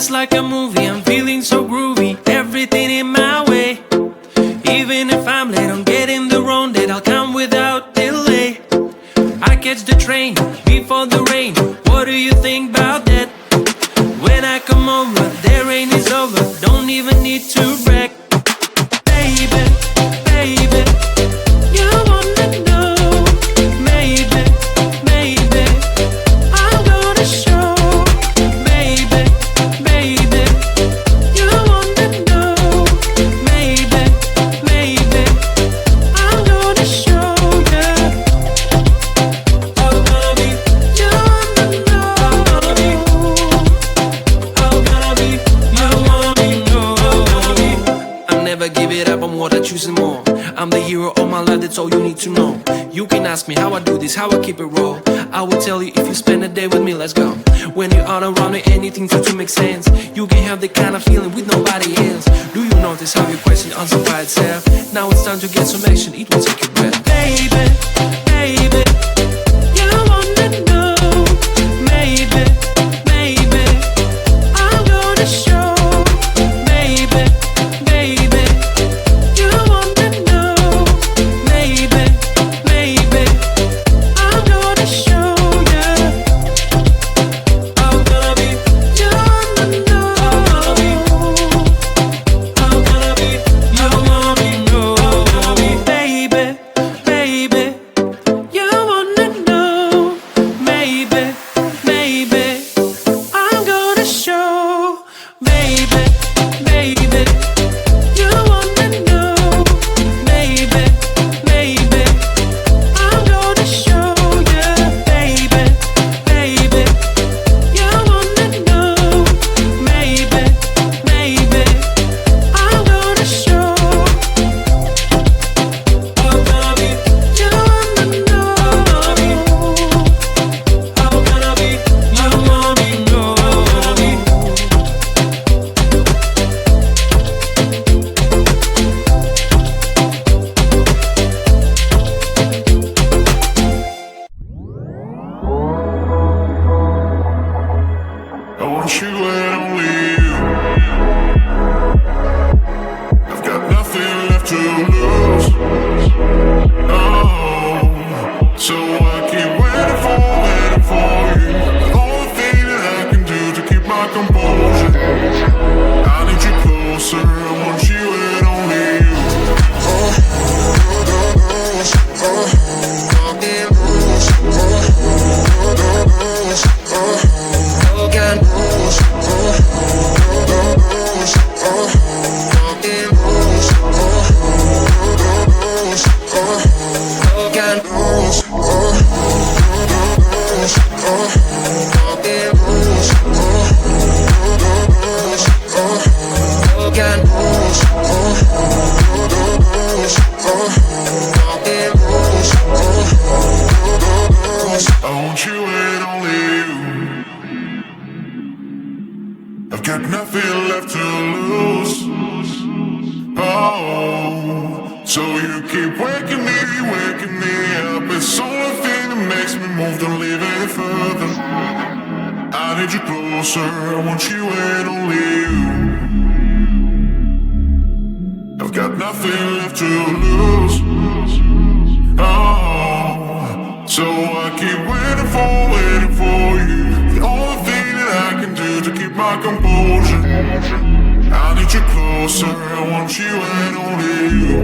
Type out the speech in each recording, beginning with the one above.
just like a movie, I'm feeling so groovy, everything in my way. Even if I'm late on getting the wrong date, I'll come without delay. I catch the train before the rain, what do you think about that? When I come over, the rain is over, don't even need to brag. Baby, baby, you wanna know. Maybe, maybe, I'm gonna show. Baby, baby, you wanna know. Maybe, maybe, I'm gonna show you. Oh baby, you wanna know. Oh baby, you wanna know. I'll never give it up, I'm what I choosing more. I'm the hero of my life, that's all you need to know. You can ask me how I do this, how I keep it raw. I will tell you if you spend a day with me, let's go. When you are around me, anything to make sense. You can have the kind of feeling with nobody else. Do you notice how your question answers by itself? Now it's time to get some action, it will take your breath. Baby, baby, you wanna know. Maybe, maybe, I'm gonna show. Baby, baby, you wanna know. Maybe, maybe, I'm gonna show you. I'm gonna be, you wanna know. I'm gonna be, you wanna know. Baby, baby, you wanna know. Maybe, maybe, I'm gonna show. Baby, baby, you wanna know. Maybe, maybe, I'm gonna show you. Baby, baby, you wanna know. Maybe, maybe, I'm gonna show. Oh baby, you wanna know. Oh baby, you wanna know. I want you and only you. I've got nothing left to lose. Oh, so I keep waiting for you. The only thing that I can do to keep my composure. I need you closer. I want you and only you. I want you and only you. I've got nothing left to lose. Oh, so you keep waking me up. It's the only thing that makes me move, don't leave any further. I need you closer. I want you and only you. I've got nothing left to lose. Oh, so I keep waiting for you. The only thing that I can do to keep my composure. I need you closer. I want you and only you.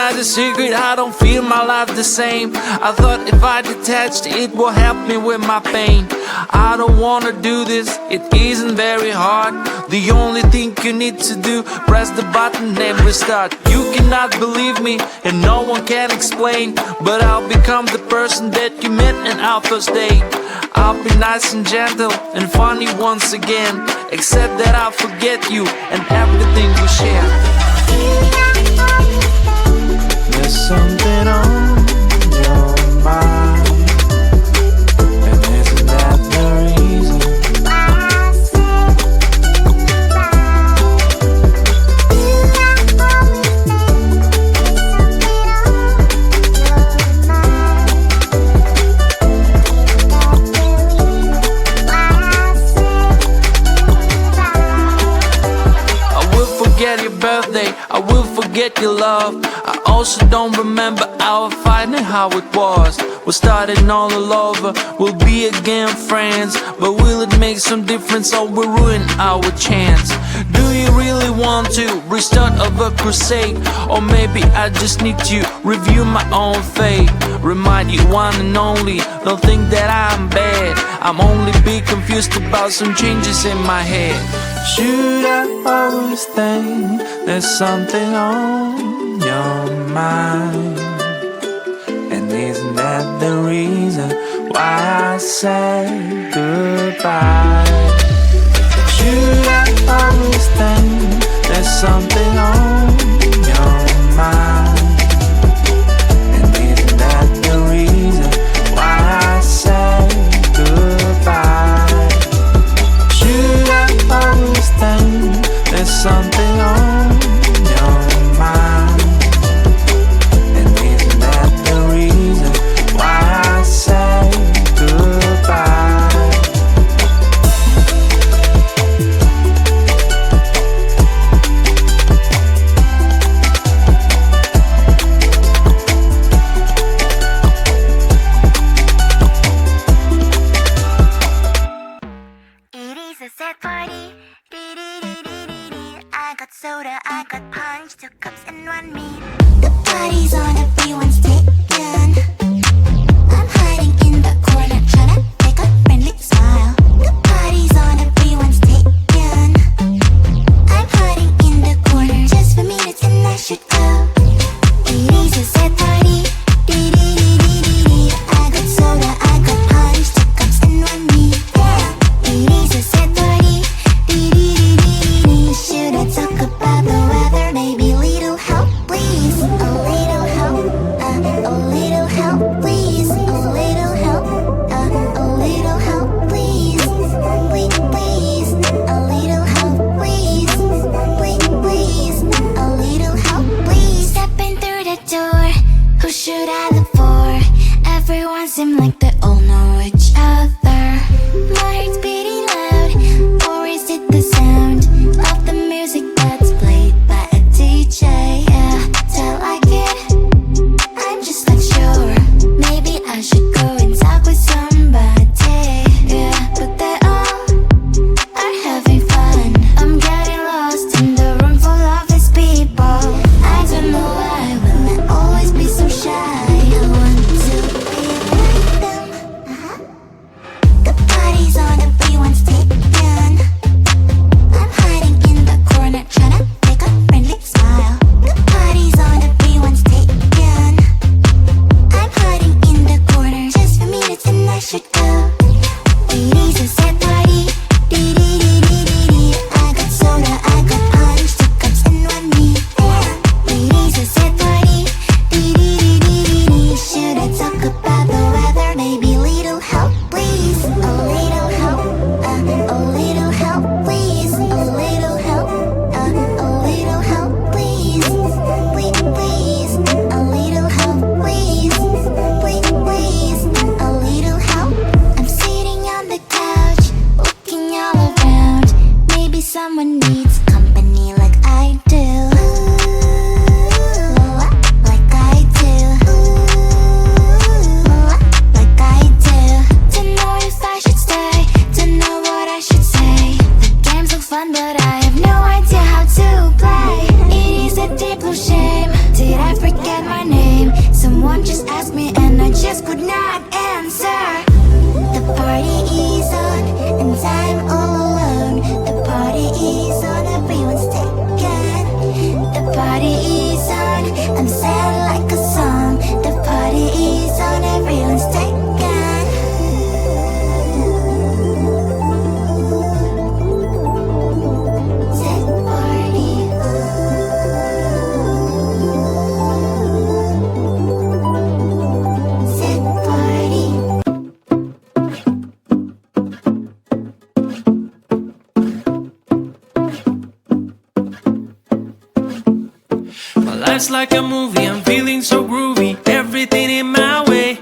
inside the secret, I don't feel my life the same. I thought if I detached, it will help me with my pain. I don't wanna do this, it isn't very hard. The only thing you need to do, press the button and restart. You cannot believe me and no one can explain, but I'll become the person that you met in our first date. I'll be nice and gentle and funny once again, except that I'll forget you and everything we share. There's something on your mind, and isn't that the reason? Your birthday, I will forget your love. I also don't remember our fight and how it was. We're starting all over, we'll be again friends, but will it make some difference or will ruin our chance? Do you really want to restart of a crusade? Or maybe I just need to review my own fate. Remind you one and only, don't think that I'm bad. I'm only be confused about some changes in my head. Should I always think there's something on your mind? And isn't that the reason why I say goodbye? Should I always think there's something on your mind? And isn't that the reason why I say goodbye? Should I always think there's something on your mind? And isn't that the reason why I say goodbye? It is a sad party. I got soda, I got punch, 2 cups and 1 meat. The party's on, everyone's taken. I'm hiding in the corner, tryna make a friendly smile. The party's on, everyone's taken. I'm hiding in the corner just for minutes and I should go. It is a sad party. I got soda, I got punch, 2 cups and 1 meat. It is a sad party. Should I talk about the weather? Maybe little help, please. A little help, a little help. just like a movie, I'm feeling so groovy, everything in my way.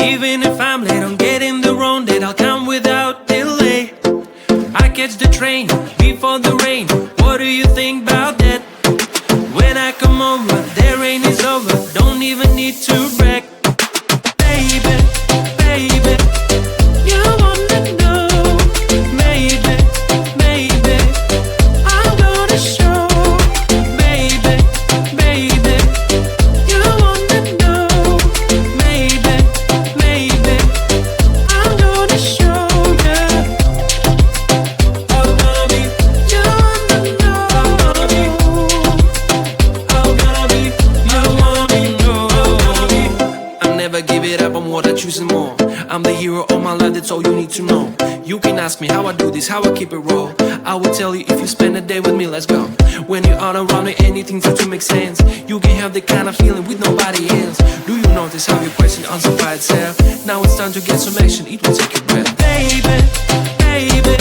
Even if I'm late on getting the wrong date, I'll come without delay. I catch the train before the rain, what do you think about that? When I come over, the rain is over, don't even need to brag. Baby, baby, you wanna know. Maybe, maybe, I'm gonna show. Baby, baby, you wanna know. Maybe, maybe, I'm gonna show you. I'm gonna be, you wanna know. I'm gonna be, you wanna know. I'll never give it up, I'm what I choose and more. I'm the hero of my life, that's all you need to know. You can ask me how I do this, how I keep it raw. I will tell you if you spend a day with me, let's go. When you're all around me, anything seems to make sense. You can have the kind of feeling with nobody else. Do you notice how your question answers by itself? Now it's time to get some action, it will take your breath. Baby, baby,